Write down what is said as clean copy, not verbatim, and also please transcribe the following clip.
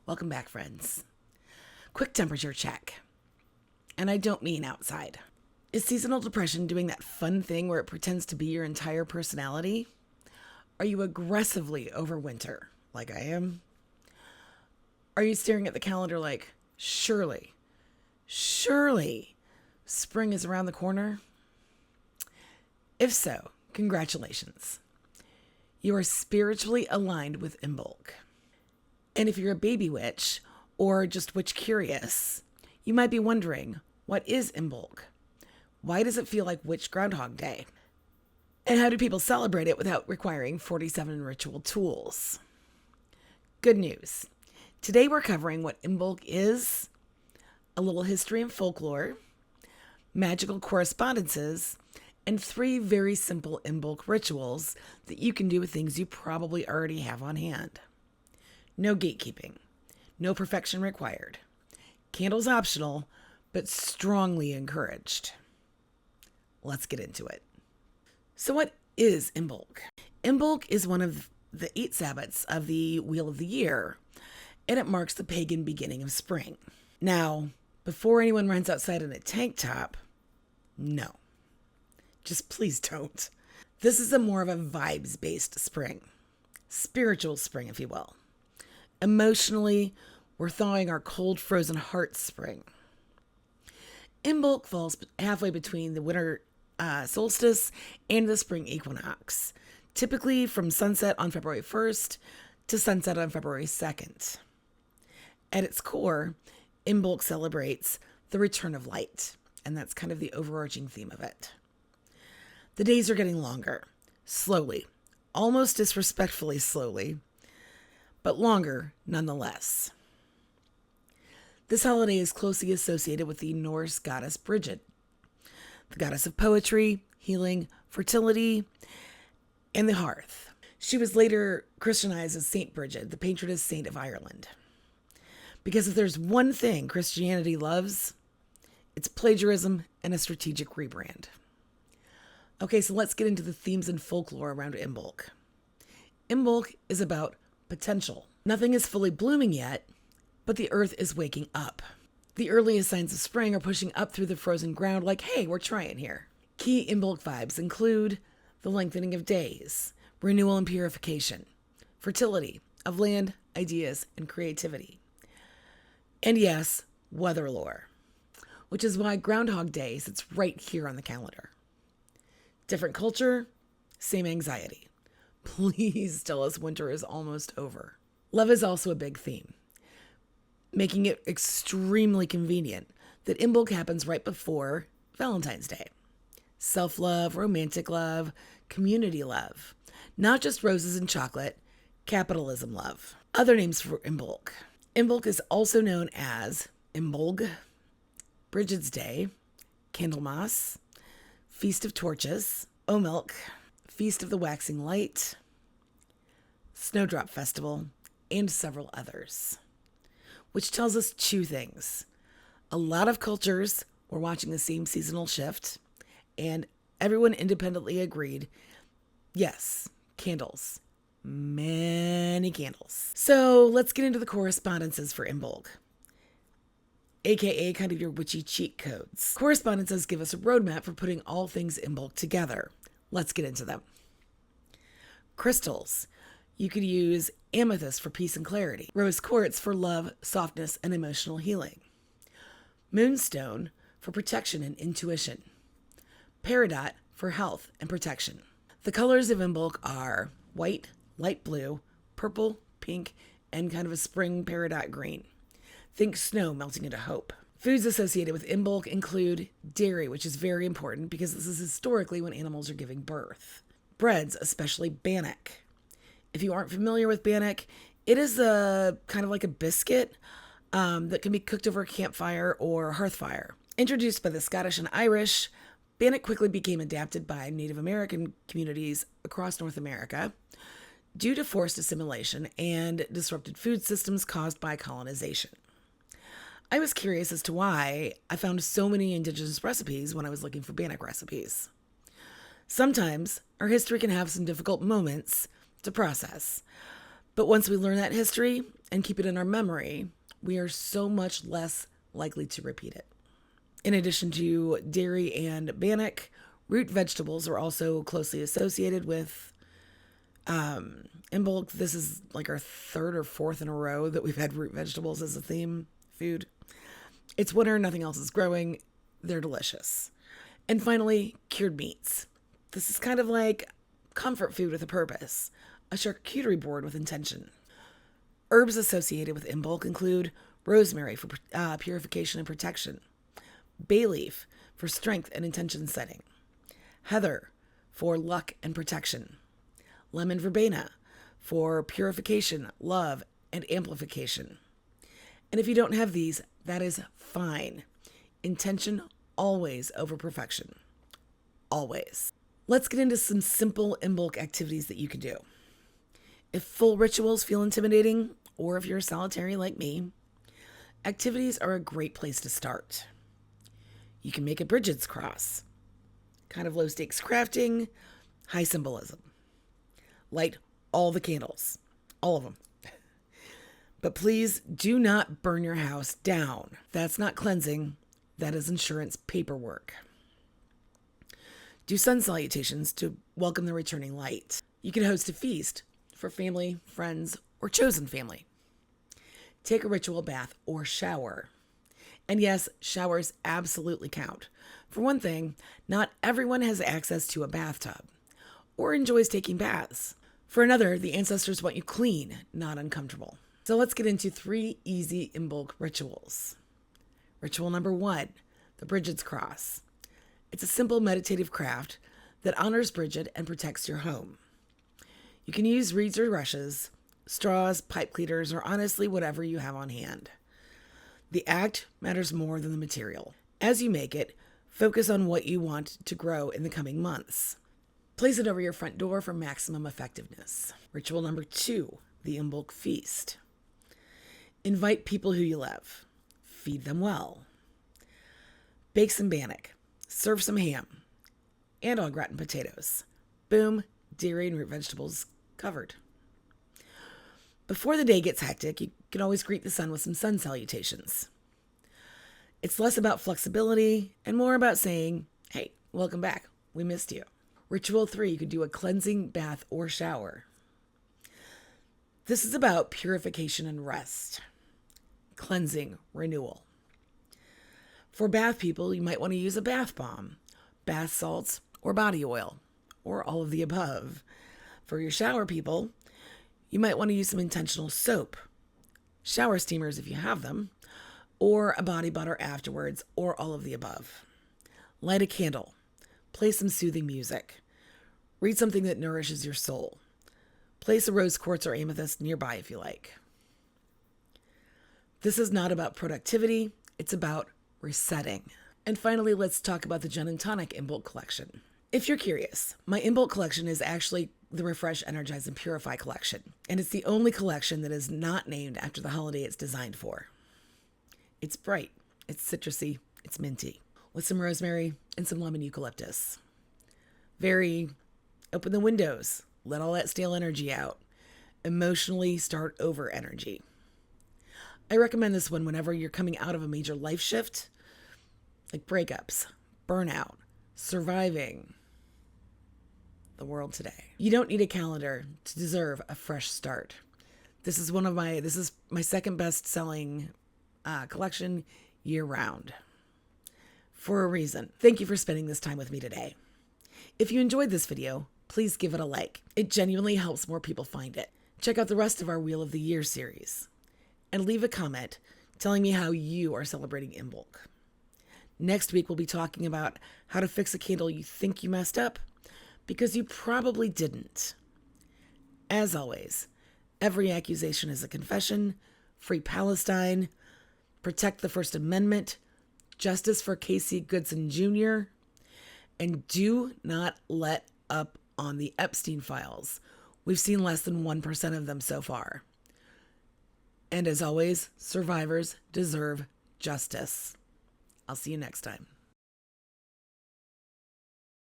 Welcome back, friends. Quick temperature check. And I don't mean outside. Is seasonal depression doing that fun thing where it pretends to be your entire personality? Are you aggressively over winter, like I am? Are you staring at the calendar like, surely, spring is around the corner? If so, congratulations. You are spiritually aligned with Imbolc. And if you're a baby witch, or just witch curious, you might be wondering, what is Imbolc? Why does it feel like Witch Groundhog Day? And how do people celebrate it without requiring 47 ritual tools? Good news. Today we're covering what Imbolc is, a little history and folklore, magical correspondences, and 3 very simple Imbolc rituals that you can do with things you probably already have on hand. No gatekeeping. No perfection required. Candles optional, but strongly encouraged. Let's get into it. So what is Imbolc? Imbolc is one of the 8 sabbats of the Wheel of the Year, and it marks the pagan beginning of spring. Now, before anyone runs outside in a tank top, no. Just please don't. This is more of a vibes-based spring. Spiritual spring, if you will. Emotionally, we're thawing our cold, frozen heart spring. Imbolc falls halfway between the winter solstice and the spring equinox, typically from sunset on February 1st to sunset on February 2nd. At its core, Imbolc celebrates the return of light, and that's kind of the overarching theme of it. The days are getting longer, slowly, almost disrespectfully slowly, but longer nonetheless. This holiday is closely associated with the Norse goddess Brigid, the goddess of poetry, healing, fertility, and the hearth. She was later Christianized as Saint Brigid, the patroness saint of Ireland. Because if there's one thing Christianity loves, it's plagiarism and a strategic rebrand. Okay, so let's get into the themes and folklore around Imbolc. Imbolc is about potential. Nothing is fully blooming yet, but the earth is waking up. The earliest signs of spring are pushing up through the frozen ground like, hey, we're trying here. Key Imbolc vibes include the lengthening of days, renewal and purification, fertility of land, ideas, and creativity. And yes, weather lore, which is why Groundhog Day sits right here on the calendar. Different culture, same anxiety. Please tell us winter is almost over. Love is also a big theme, making it extremely convenient that Imbolc happens right before Valentine's Day. Self-love, romantic love, community love. Not just roses and chocolate, capitalism love. Other names for Imbolc. Imbolc is also known as Imbolg, Brigid's Day, Candlemas, Feast of Torches, Omilk, Feast of the Waxing Light, Snowdrop Festival, and several others. Which tells us 2 things. A lot of cultures were watching the same seasonal shift, and everyone independently agreed, yes, candles. Many candles. So let's get into the correspondences for Imbolc, aka kind of your witchy cheat codes. Correspondences give us a roadmap for putting all things Imbolc together. Let's get into them. Crystals. You could use amethyst for peace and clarity. Rose quartz for love, softness, and emotional healing. Moonstone for protection and intuition. Peridot for health and protection. The colors of Imbolc are white, light blue, purple, pink, and kind of a spring peridot green. Think snow melting into hope. Foods associated with Imbolc include dairy, which is very important because this is historically when animals are giving birth. Breads, especially bannock. If you aren't familiar with bannock, it is a kind of like a biscuit that can be cooked over a campfire or hearth fire. Introduced by the Scottish and Irish, bannock quickly became adapted by Native American communities across North America due to forced assimilation and disrupted food systems caused by colonization. I was curious as to why I found so many indigenous recipes when I was looking for bannock recipes. Sometimes our history can have some difficult moments to process, but once we learn that history, and keep it in our memory, we are so much less likely to repeat it. In addition to dairy and bannock, root vegetables are also closely associated with Imbolc. This is like our third or fourth in a row that we've had root vegetables as a theme food. It's winter, nothing else is growing. They're delicious. And finally, cured meats. This is kind of like comfort food with a purpose, a charcuterie board with intention. Herbs associated with Imbolc include rosemary for purification and protection, bay leaf for strength and intention setting, heather for luck and protection, lemon verbena for purification, love, and amplification. And if you don't have these, that is fine. Intention always over perfection. Always. Let's get into some simple Imbolc activities that you can do. If full rituals feel intimidating, or if you're solitary like me, activities are a great place to start. You can make a Bridget's cross. Kind of low stakes crafting, high symbolism. Light all the candles. All of them. But please do not burn your house down. That's not cleansing. That is insurance paperwork. Do sun salutations to welcome the returning light. You can host a feast for family, friends, or chosen family. Take a ritual bath or shower. And yes, showers absolutely count. For one thing, not everyone has access to a bathtub or enjoys taking baths. For another, the ancestors want you clean, not uncomfortable. So let's get into 3 easy Imbolc rituals. Ritual number 1, the Bridget's Cross. It's a simple meditative craft that honors Bridget and protects your home. You can use reeds or rushes, straws, pipe cleaners, or honestly whatever you have on hand. The act matters more than the material. As you make it, focus on what you want to grow in the coming months. Place it over your front door for maximum effectiveness. Ritual number 2, the Imbolc Feast. Invite people who you love. Feed them well. Bake some bannock. Serve some ham. And au gratin potatoes. Boom, dairy and root vegetables covered. Before the day gets hectic, you can always greet the sun with some sun salutations. It's less about flexibility and more about saying, hey, welcome back. We missed you. Ritual 3, you could do a cleansing bath or shower. This is about purification and rest. Cleansing, renewal. For bath people, you might want to use a bath bomb, bath salts, or body oil, or all of the above. For your shower people, you might want to use some intentional soap, shower steamers if you have them, or a body butter afterwards, or all of the above. Light a candle. Play some soothing music. Read something that nourishes your soul. Place a rose quartz or amethyst nearby if you like. This is not about productivity, it's about resetting. And finally, let's talk about the Gin and Tonic Imbolc collection. If you're curious, my Imbolc collection is actually the Refresh, Energize, and Purify collection, and it's the only collection that is not named after the holiday it's designed for. It's bright, it's citrusy, it's minty, with some rosemary and some lemon eucalyptus. Very open the windows, let all that stale energy out, emotionally start over energy. I recommend this one whenever you're coming out of a major life shift, like breakups, burnout, surviving the world today. You don't need a calendar to deserve a fresh start. This is my second best selling collection year round. For a reason. Thank you for spending this time with me today. If you enjoyed this video, please give it a like. It genuinely helps more people find it. Check out the rest of our Wheel of the Year series. And leave a comment telling me how you are celebrating Imbolc. Next week, we'll be talking about how to fix a candle you think you messed up because you probably didn't. As always, every accusation is a confession, free Palestine, protect the First Amendment, justice for Casey Goodson Jr., and do not let up on the Epstein files. We've seen less than 1% of them so far. And as always, survivors deserve justice. I'll see you next time.